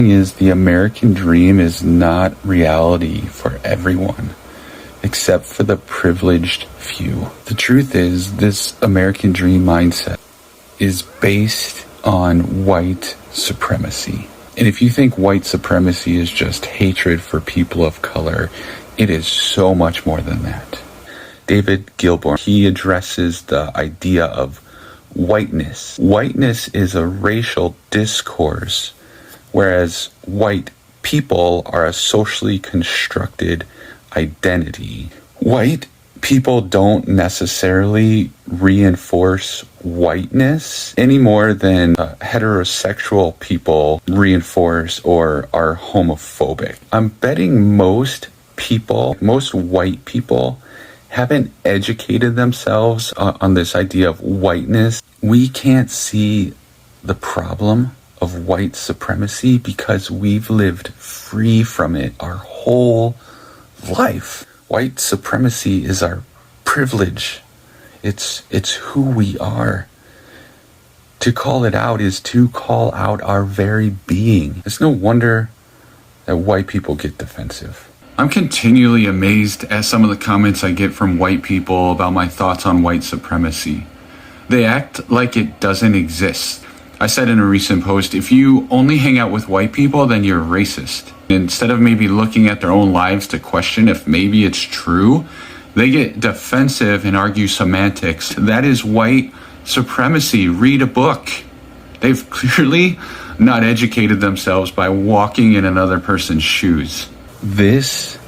Is the American dream is not reality for everyone, except for the privileged few. The truth is, this American dream mindset is based on white supremacy. And if you think white supremacy is just hatred for people of color, it is so much more than that. David Gilborn, he addresses the idea of whiteness. Whiteness is a racial discourse, whereas white people are a socially constructed identity. White people don't necessarily reinforce whiteness any more than heterosexual people reinforce or are homophobic. I'm betting most white people haven't educated themselves on this idea of whiteness. We can't see the problem of white supremacy because we've lived free from it our whole life. White supremacy is our privilege. It's who we are. To call it out is to call out our very being. It's no wonder that white people get defensive. I'm continually amazed at some of the comments I get from white people about my thoughts on white supremacy. They act like it doesn't exist. I said in a recent post, if you only hang out with white people, then you're racist. Instead of maybe looking at their own lives to question if maybe it's true, they get defensive and argue semantics. That is white supremacy. Read a book. They've clearly not educated themselves by walking in another person's shoes. This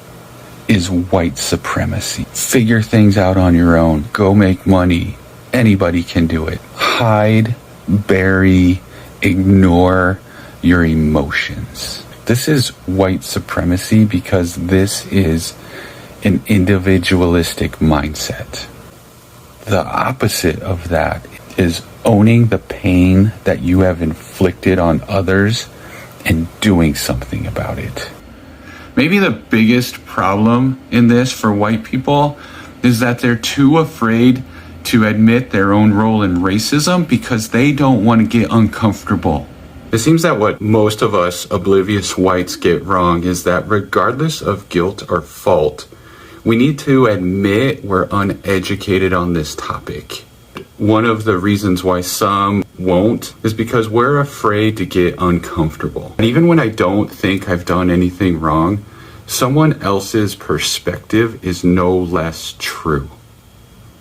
is white supremacy. Figure things out on your own. Go make money. Anybody can do it. Hide, bury, ignore your emotions. This is white supremacy because this is an individualistic mindset. The opposite of that is owning the pain that you have inflicted on others and doing something about it. Maybe the biggest problem in this for white people is that they're too afraid to admit their own role in racism because they don't want to get uncomfortable. It seems that what most of us oblivious whites get wrong is that regardless of guilt or fault, we need to admit we're uneducated on this topic. One of the reasons why some won't is because we're afraid to get uncomfortable. And even when I don't think I've done anything wrong, someone else's perspective is no less true.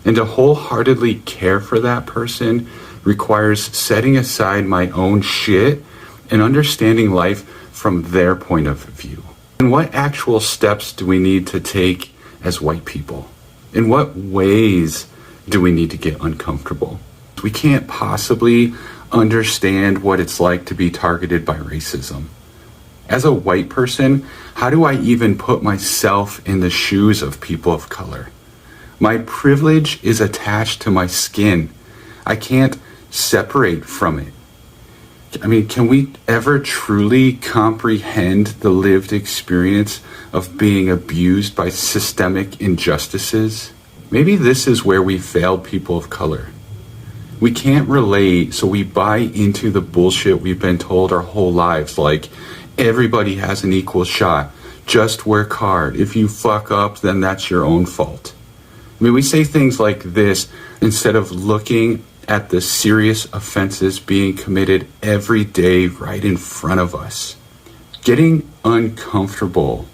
And to wholeheartedly care for that person requires setting aside my own shit and understanding life from their point of view. And what actual steps do we need to take as white people? In what ways do we need to get uncomfortable? We can't possibly understand what it's like to be targeted by racism. As a white person, how do I even put myself in the shoes of people of color? My privilege is attached to my skin. I can't separate from it. I mean, can we ever truly comprehend the lived experience of being abused by systemic injustices? Maybe this is where we failed people of color. We can't relate, so we buy into the bullshit we've been told our whole lives, like everybody has an equal shot. Just work hard. If you fuck up, then that's your own fault. I mean, we say things like this instead of looking at the serious offenses being committed every day right in front of us. Getting uncomfortable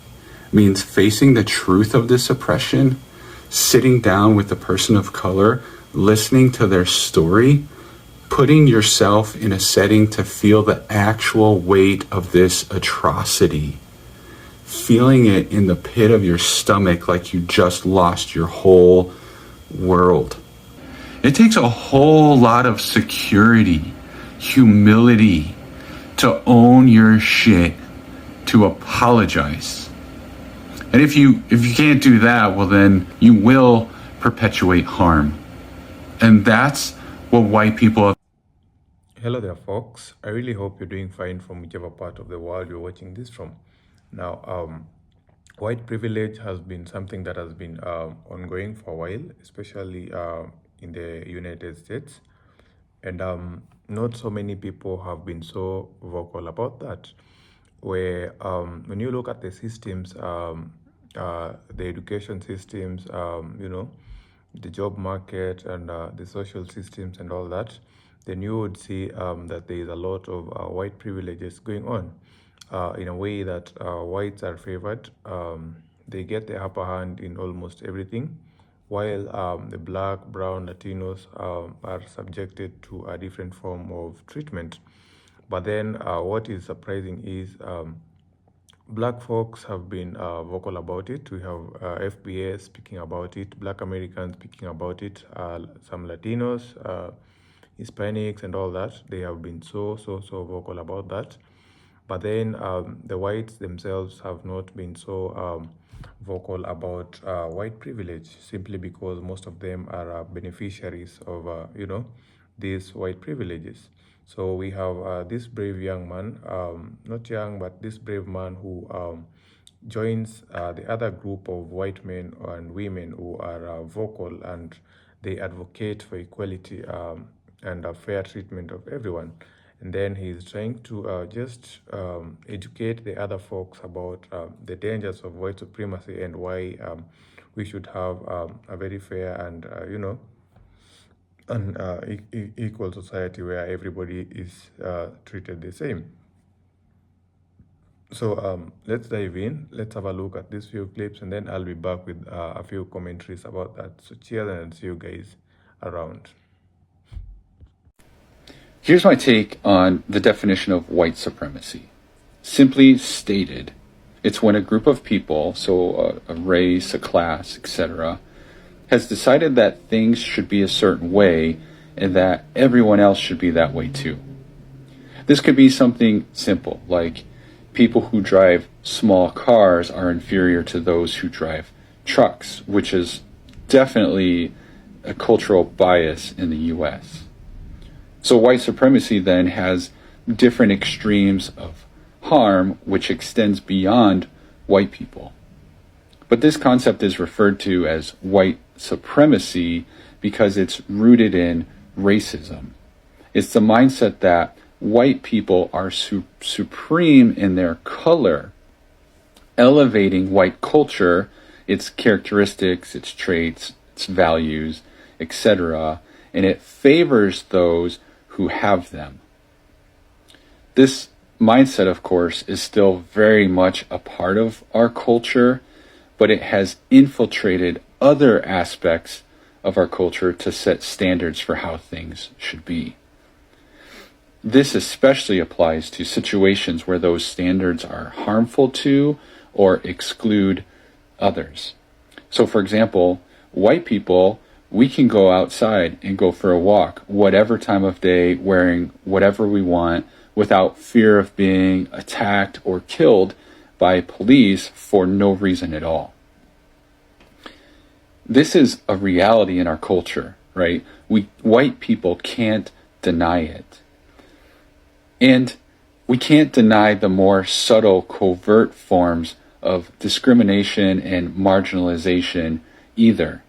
means facing the truth of this oppression, sitting down with a person of color, listening to their story, putting yourself in a setting to feel the actual weight of this atrocity, feeling it in the pit of your stomach like you just lost your whole world. It takes a whole lot of security, humility, to own your shit, to apologize. And if you can't do that, well then you will perpetuate harm. And that's what white people... Hello there, folks. I really hope you're doing fine from whichever part of the world you're watching this from. Now, white privilege has been something that has been ongoing for a while, especially in the United States. And not so many people have been so vocal about that. where when you look at the systems, the education systems, the job market and the social systems and all that, then you would see that there is a lot of white privileges going on in a way that whites are favored. They get the upper hand in almost everything, while the black, brown, Latinos are subjected to a different form of treatment. But then what is surprising is Black folks have been vocal about it. We have FBA speaking about it, Black Americans speaking about it, some Latinos, Hispanics, and all that. They have been so vocal about that. But then the whites themselves have not been so vocal about white privilege, simply because most of them are beneficiaries of, these white privileges. So we have this brave young man, not young, but this brave man who joins the other group of white men and women who are vocal, and they advocate for equality and a fair treatment of everyone. And then he's trying to just educate the other folks about the dangers of white supremacy and why we should have a very fair and, an equal society where everybody is treated the same. So let's dive in. Let's have a look at these few clips, and then I'll be back with a few commentaries about that. So cheers, and see you guys around. Here's my take on the definition of white supremacy. Simply stated, it's when a group of people, so a race, a class, etc., has decided that things should be a certain way and that everyone else should be that way too. This could be something simple, like people who drive small cars are inferior to those who drive trucks, which is definitely a cultural bias in the US. So white supremacy then has different extremes of harm, which extends beyond white people. But this concept is referred to as white supremacy because it's rooted in racism. It's the mindset that white people are supreme in their color, elevating white culture, its characteristics, its traits, its values, etc., and it favors those who have them. This mindset, of course, is still very much a part of our culture, but it has infiltrated other aspects of our culture to set standards for how things should be. This especially applies to situations where those standards are harmful to or exclude others. So, for example, white people, we can go outside and go for a walk, whatever time of day, wearing whatever we want, without fear of being attacked or killed by police for no reason at all. This is a reality in our culture, right? White people can't deny it. And we can't deny the more subtle, covert forms of discrimination and marginalization either.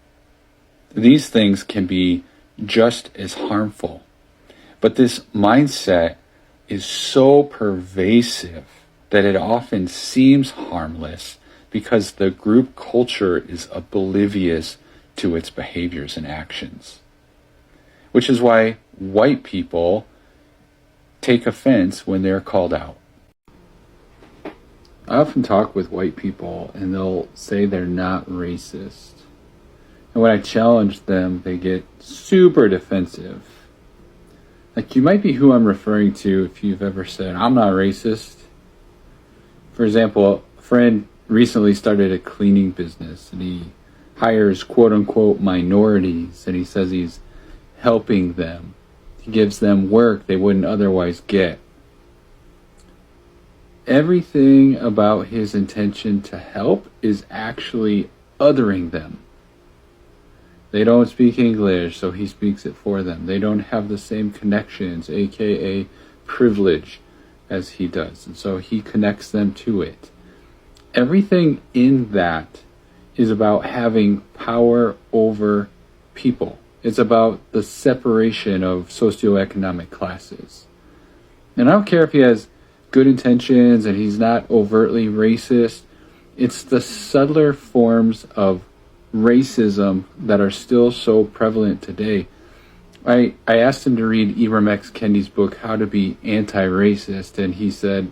These things can be just as harmful. But this mindset is so pervasive that it often seems harmless because the group culture is oblivious to its behaviors and actions. Which is why white people take offense when they're called out. I often talk with white people and they'll say they're not racist. And when I challenge them, they get super defensive. Like, you might be who I'm referring to if you've ever said, I'm not racist. For example, a friend recently started a cleaning business and he hires quote-unquote minorities and he says he's helping them. He gives them work they wouldn't otherwise get. Everything about his intention to help is actually othering them. They don't speak English, so he speaks it for them. They don't have the same connections, aka privilege, as he does, and so he connects them to it. Everything in that is about having power over people. It's about the separation of socioeconomic classes. And I don't care if he has good intentions and he's not overtly racist. It's the subtler forms of racism that are still so prevalent today. I asked him to read Ibram X. Kendi's book, How to Be Anti-Racist, and he said,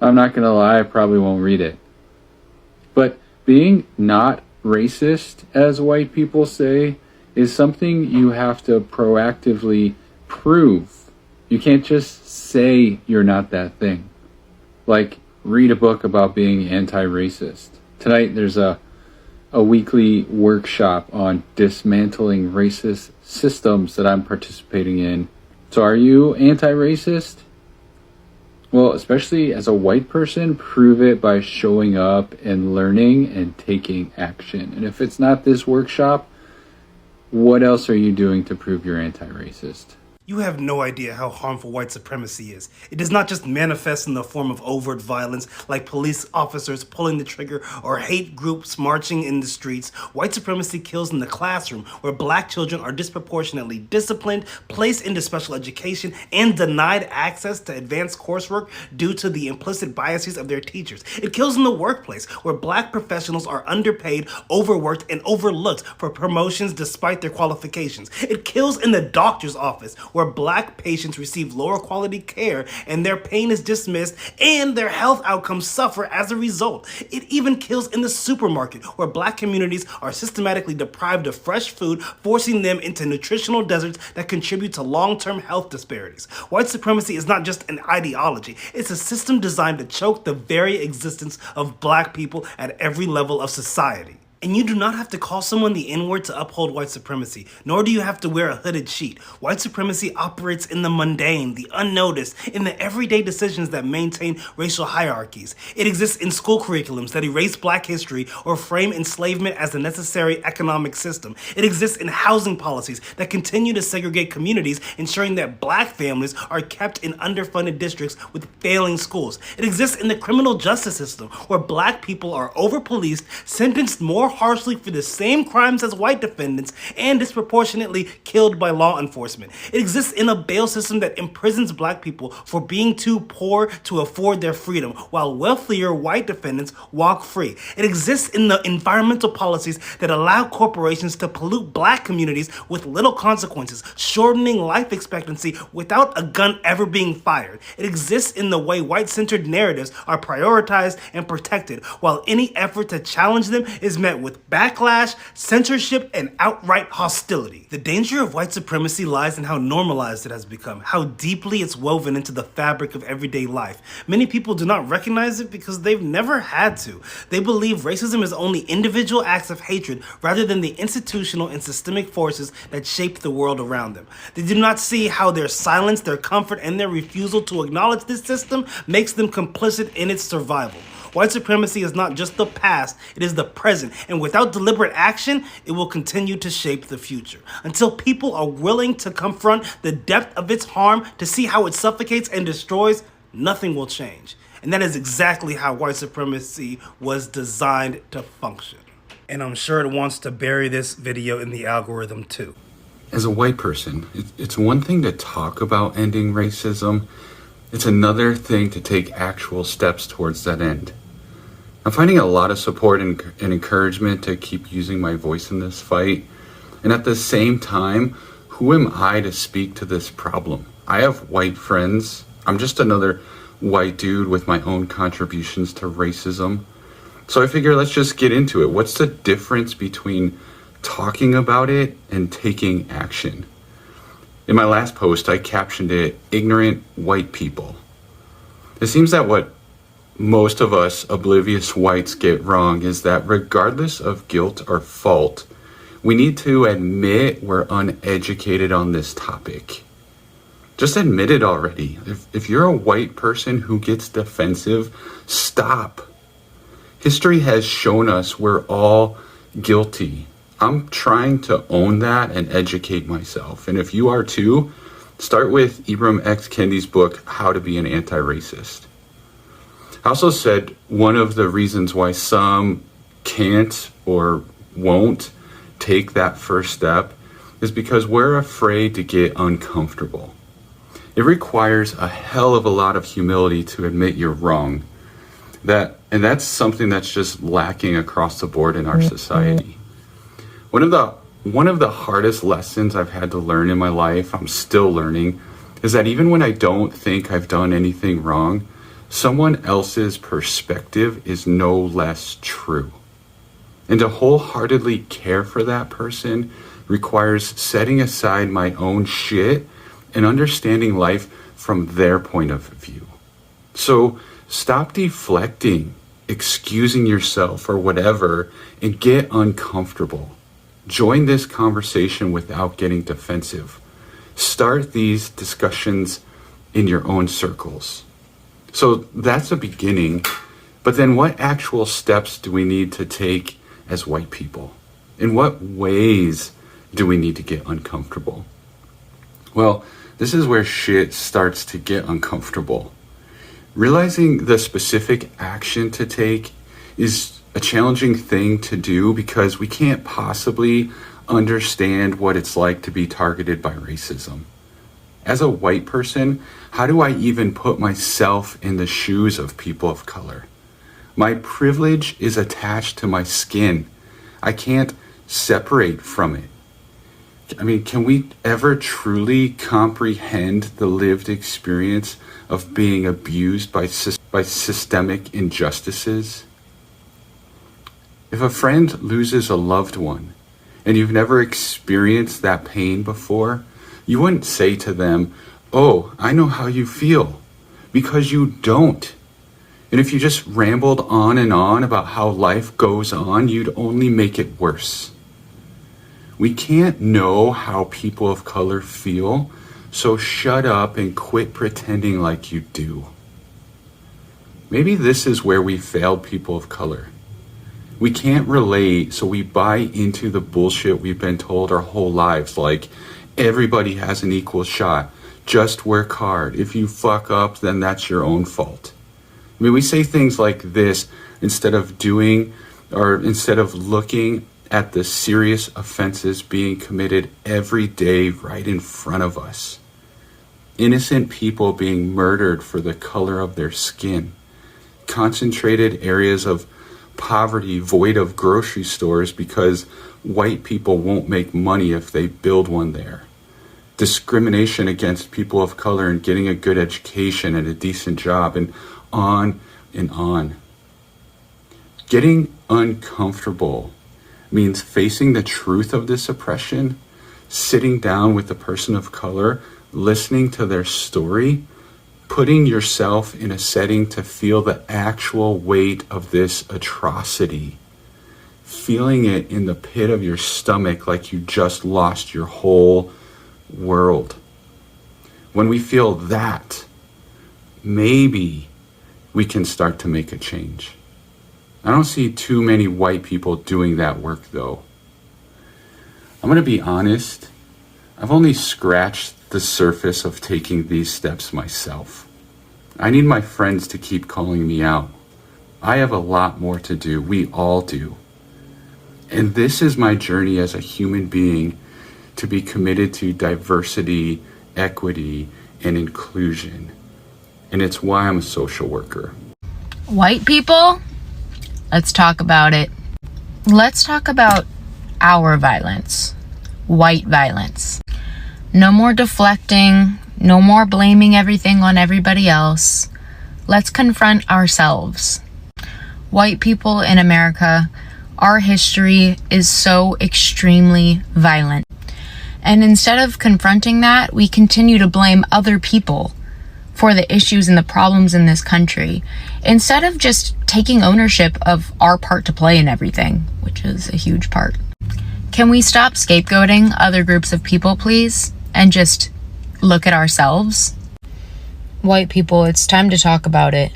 I'm not going to lie, I probably won't read it. But being not racist, as white people say, is something you have to proactively prove. You can't just say you're not that thing. Like, read a book about being anti-racist. Tonight there's a weekly workshop on dismantling racist systems that I'm participating in. So are you anti-racist? Well, especially as a white person, prove it by showing up and learning and taking action. And if it's not this workshop, what else are you doing to prove you're anti-racist? You have no idea how harmful white supremacy is. It does not just manifest in the form of overt violence, like police officers pulling the trigger or hate groups marching in the streets. White supremacy kills in the classroom, where black children are disproportionately disciplined, placed into special education, and denied access to advanced coursework due to the implicit biases of their teachers. It kills in the workplace, where black professionals are underpaid, overworked, and overlooked for promotions despite their qualifications. It kills in the doctor's office, where black patients receive lower quality care and their pain is dismissed and their health outcomes suffer as a result. It even kills in the supermarket, where black communities are systematically deprived of fresh food, forcing them into nutritional deserts that contribute to long-term health disparities. White supremacy is not just an ideology, it's a system designed to choke the very existence of black people at every level of society. And you do not have to call someone the N-word to uphold white supremacy, nor do you have to wear a hooded sheet. White supremacy operates in the mundane, the unnoticed, in the everyday decisions that maintain racial hierarchies. It exists in school curriculums that erase black history or frame enslavement as a necessary economic system. It exists in housing policies that continue to segregate communities, ensuring that black families are kept in underfunded districts with failing schools. It exists in the criminal justice system, where black people are over-policed, sentenced more harshly for the same crimes as white defendants, and disproportionately killed by law enforcement. It exists in a bail system that imprisons black people for being too poor to afford their freedom, while wealthier white defendants walk free. It exists in the environmental policies that allow corporations to pollute black communities with little consequences, shortening life expectancy without a gun ever being fired. It exists in the way white-centered narratives are prioritized and protected, while any effort to challenge them is met with backlash, censorship, and outright hostility. The danger of white supremacy lies in how normalized it has become, how deeply it's woven into the fabric of everyday life. Many people do not recognize it because they've never had to. They believe racism is only individual acts of hatred rather than the institutional and systemic forces that shape the world around them. They do not see how their silence, their comfort, and their refusal to acknowledge this system makes them complicit in its survival. White supremacy is not just the past, it is the present, and without deliberate action, it will continue to shape the future. Until people are willing to confront the depth of its harm, to see how it suffocates and destroys, nothing will change. And that is exactly how white supremacy was designed to function. And I'm sure it wants to bury this video in the algorithm too. As a white person, it's one thing to talk about ending racism. It's another thing to take actual steps towards that end. I'm finding a lot of support and encouragement to keep using my voice in this fight. And at the same time, who am I to speak to this problem? I have white friends. I'm just another white dude with my own contributions to racism. So I figure let's just get into it. What's the difference between talking about it and taking action? In my last post, I captioned it, "Ignorant White People." It seems that what most of us oblivious whites get wrong is that regardless of guilt or fault, we need to admit we're uneducated on this topic. Just admit it already. If you're a white person who gets defensive, stop. History has shown us we're all guilty. I'm trying to own that and educate myself. And if you are too, start with Ibram X. Kendi's book, How to Be an Anti-Racist. I also said one of the reasons why some can't or won't take that first step is because we're afraid to get uncomfortable. It requires a hell of a lot of humility to admit you're wrong. That's something that's just lacking across the board in our society. One of the hardest lessons I've had to learn in my life, I'm still learning, is that even when I don't think I've done anything wrong, someone else's perspective is no less true. And to wholeheartedly care for that person requires setting aside my own shit and understanding life from their point of view. So stop deflecting, excusing yourself or whatever, and get uncomfortable. Join this conversation without getting defensive. Start these discussions in your own circles. So that's a beginning, but then what actual steps do we need to take as white people? In what ways do we need to get uncomfortable? Well, this is where shit starts to get uncomfortable. Realizing the specific action to take is a challenging thing to do because we can't possibly understand what it's like to be targeted by racism. As a white person, how do I even put myself in the shoes of people of color? My privilege is attached to my skin. I can't separate from it. I mean, can we ever truly comprehend the lived experience of being abused by systemic injustices? If a friend loses a loved one and you've never experienced that pain before, you wouldn't say to them, "Oh, I know how you feel," because you don't. And if you just rambled on and on about how life goes on, you'd only make it worse. We can't know how people of color feel, so shut up and quit pretending like you do. Maybe this is where we failed people of color. We can't relate, so we buy into the bullshit we've been told our whole lives, like everybody has an equal shot, just work hard. If you fuck up, then that's your own fault. I mean, we say things like this instead of looking at the serious offenses being committed every day right in front of us. Innocent people being murdered for the color of their skin. Concentrated areas of poverty void of grocery stores because white people won't make money if they build one there. Discrimination against people of color and getting a good education and a decent job, and on and on. Getting uncomfortable means facing the truth of this oppression, sitting down with a person of color, listening to their story, putting yourself in a setting to feel the actual weight of this atrocity, feeling it in the pit of your stomach like you just lost your whole world. When we feel that, maybe we can start to make a change. I don't see too many white people doing that work though. I'm going to be honest, I've only scratched the surface of taking these steps myself. I need my friends to keep calling me out. I have a lot more to do. We all do. And this is my journey as a human being to be committed to diversity, equity, and inclusion. And it's why I'm a social worker. White people, let's talk about it. Let's talk about our violence, white violence. No more deflecting, no more blaming everything on everybody else. Let's confront ourselves. White people in America, our history is so extremely violent. And instead of confronting that, we continue to blame other people for the issues and the problems in this country, instead of just taking ownership of our part to play in everything, which is a huge part. Can we stop scapegoating other groups of people, please, and just look at ourselves? White people, it's time to talk about it.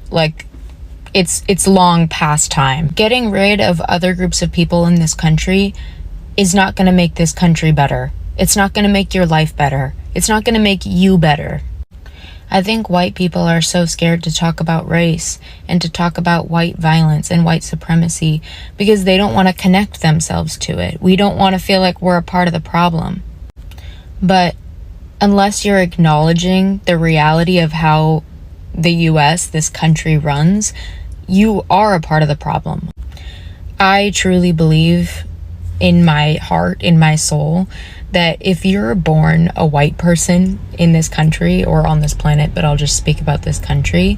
Like, it's long past time. Getting rid of other groups of people in this country is not going to make this country better. It's not going to make your life better. It's not going to make you better. I think white people are so scared to talk about race and to talk about white violence and white supremacy because they don't want to connect themselves to it. We don't want to feel like we're a part of the problem. But unless you're acknowledging the reality of how the US, this country, runs, you are a part of the problem. I truly believe in my heart, in my soul, that if you're born a white person in this country or on this planet, but I'll just speak about this country,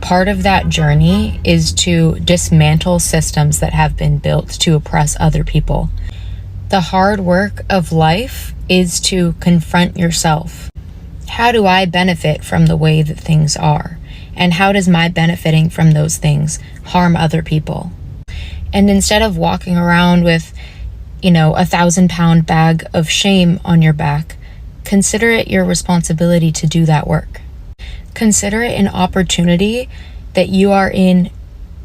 part of that journey is to dismantle systems that have been built to oppress other people. The hard work of life is to confront yourself. How do I benefit from the way that things are? And how does my benefiting from those things harm other people? And instead of walking around with, 1,000-pound bag of shame on your back, consider it your responsibility to do that work. Consider it an opportunity that you are in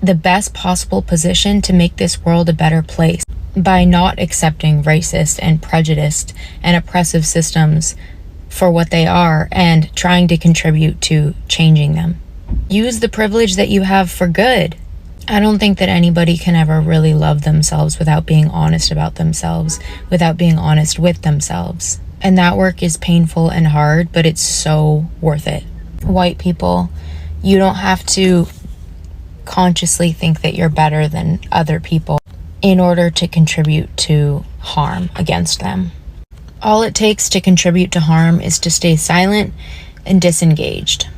the best possible position to make this world a better place by not accepting racist and prejudiced and oppressive systems for what they are and trying to contribute to changing them. Use the privilege that you have for good. I don't think that anybody can ever really love themselves without being honest about themselves, without being honest with themselves. And that work is painful and hard, but it's so worth it. White people, you don't have to consciously think that you're better than other people in order to contribute to harm against them. All it takes to contribute to harm is to stay silent and disengaged.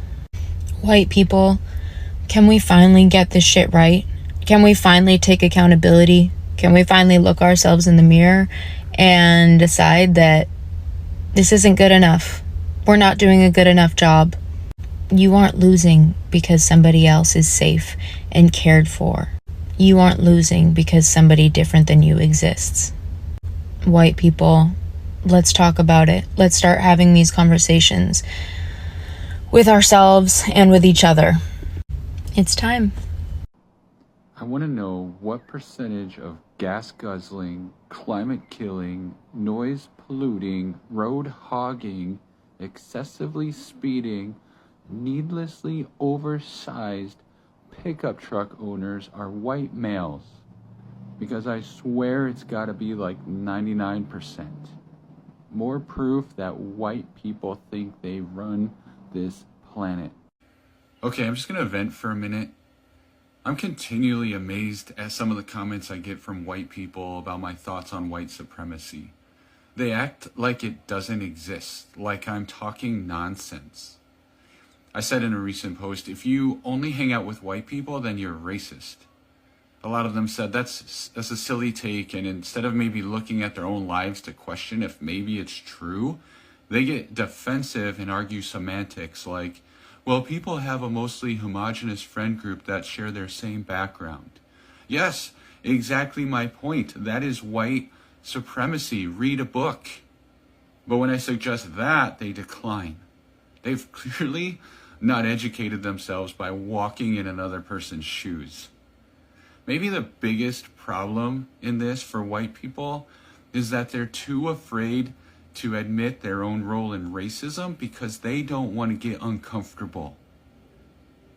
White people, can we finally get this shit right? Can we finally take accountability? Can we finally look ourselves in the mirror and decide that this isn't good enough? We're not doing a good enough job. You aren't losing because somebody else is safe and cared for. You aren't losing because somebody different than you exists. White people, let's talk about it. Let's start having these conversations with ourselves and with each other. It's time. I want to know what percentage of gas guzzling, climate killing, noise polluting, road hogging, excessively speeding, needlessly oversized pickup truck owners are white males. Because I swear it's gotta be like 99%. More proof that white people think they run this planet. Okay, I'm just gonna vent for a minute. I'm continually amazed at some of the comments I get from white people about my thoughts on white supremacy. They act like it doesn't exist, like I'm talking nonsense. I said in a recent post, if you only hang out with white people, then you're racist. A lot of them said that's a silly take, and instead of maybe looking at their own lives to question if maybe it's true, they get defensive and argue semantics like, well, people have a mostly homogenous friend group that share their same background. Yes, exactly my point. That is white supremacy. Read a book. But when I suggest that, they decline. They've clearly not educated themselves by walking in another person's shoes. Maybe the biggest problem in this for white people is that they're too afraid to admit their own role in racism because they don't want to get uncomfortable.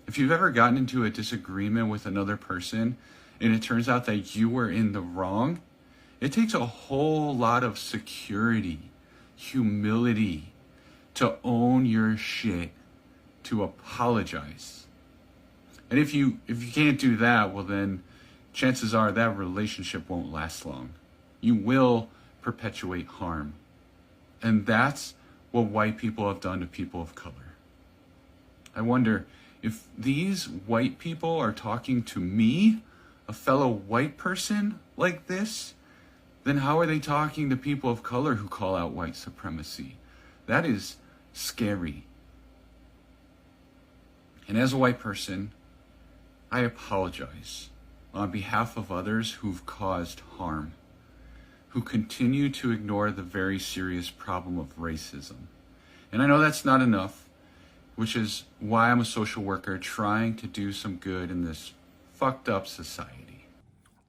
If you've ever gotten into a disagreement with another person and it turns out that you were in the wrong, it takes a whole lot of security, humility, to own your shit, to apologize. And if you can't do that, well then chances are that relationship won't last long. You will perpetuate harm. And that's what white people have done to people of color. I wonder if these white people are talking to me, a fellow white person, like this, then how are they talking to people of color who call out white supremacy? That is scary. And as a white person, I apologize on behalf of others who've caused harm, who continue to ignore the very serious problem of racism. And I know that's not enough, which is why I'm a social worker trying to do some good in this fucked up society.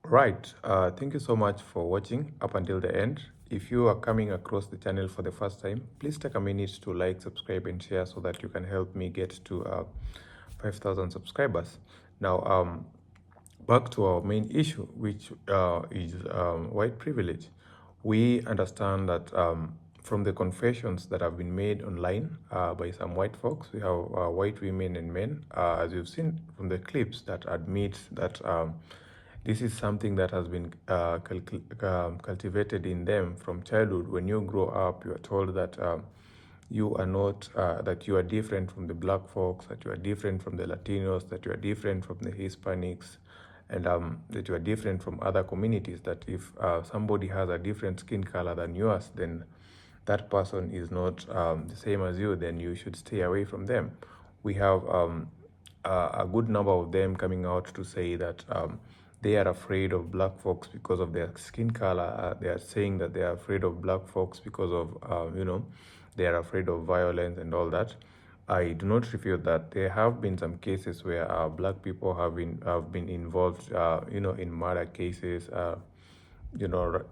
Right. Thank you so much for watching up until the end. If you are coming across the channel for the first time, please take a minute to like, subscribe, and share so that you can help me get to 5,000 subscribers. Now, back to our main issue, which is white privilege. We understand that from the confessions that have been made online by some white folks. We have white women and men, as you've seen from the clips, that admit that this is something that has been cultivated in them from childhood. When you grow up, you are told that you are not, that you are different from the black folks, that you are different from the Latinos, that you are different from the Hispanics, and that you are different from other communities, that if somebody has a different skin color than yours, then that person is not the same as you, then you should stay away from them. We have a good number of them coming out to say that they are afraid of black folks because of their skin color. They are saying that they are afraid of black folks because of, they are afraid of violence and all that. I do not refute that. There have been some cases where black people have been involved, in murder cases,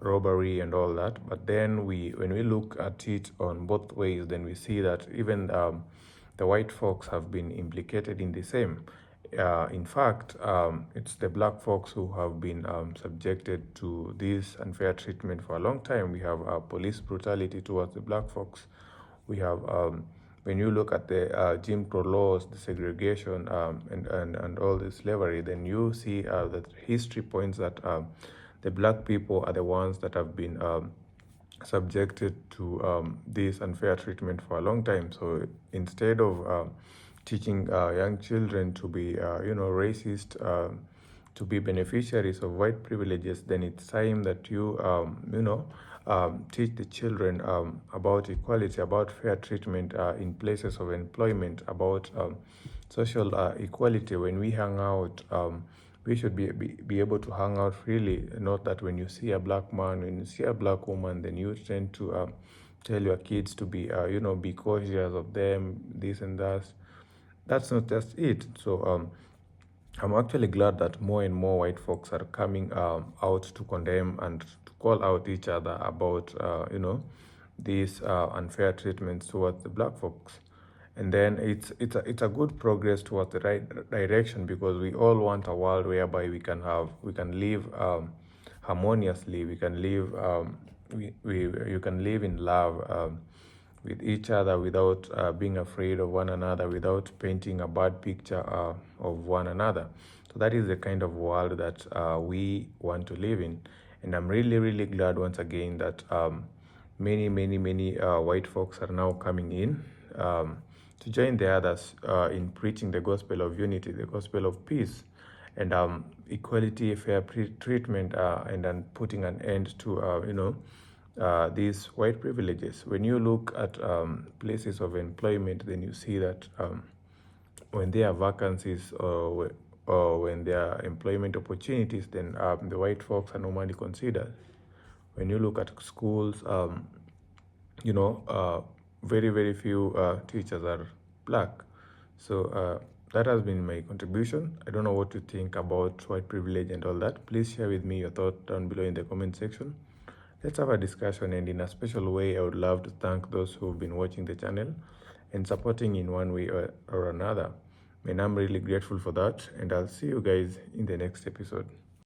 robbery and all that. But then when we look at it on both ways, then we see that even the white folks have been implicated in the same. In fact, it's the black folks who have been subjected to this unfair treatment for a long time. We have police brutality towards the black folks. We have, when you look at the Jim Crow laws, the segregation, and all the slavery, then you see that history points that the black people are the ones that have been subjected to this unfair treatment for a long time. So instead of teaching young children to be, racist, to be beneficiaries of white privileges, then it's time that you, teach the children about equality, about fair treatment in places of employment, about social equality. When we hang out, we should be able to hang out freely. Not that when you see a black man, when you see a black woman, then you tend to tell your kids to be, be cautious of them, this and that. That's not just it. So I'm actually glad that more and more white folks are coming out to condemn and to call out each other about, these unfair treatments towards the black folks. And then it's a good progress towards the right direction, because we all want a world whereby we can live harmoniously. We can live you can live in love with each other without being afraid of one another, without painting a bad picture of one another. So that is the kind of world that we want to live in. And I'm really, really glad once again that many white folks are now coming in to join the others in preaching the gospel of unity, the gospel of peace, and equality, fair treatment, and then putting an end to these white privileges. When you look at places of employment, then you see that when there are vacancies or when there are employment opportunities, then the white folks are normally considered. When you look at schools, very, very few teachers are black. So that has been my contribution. I don't know what you think about white privilege and all that. Please share with me your thoughts down below in the comment section. Let's have a discussion, and in a special way, I would love to thank those who've been watching the channel and supporting in one way or another. And I'm really grateful for that, and I'll see you guys in the next episode.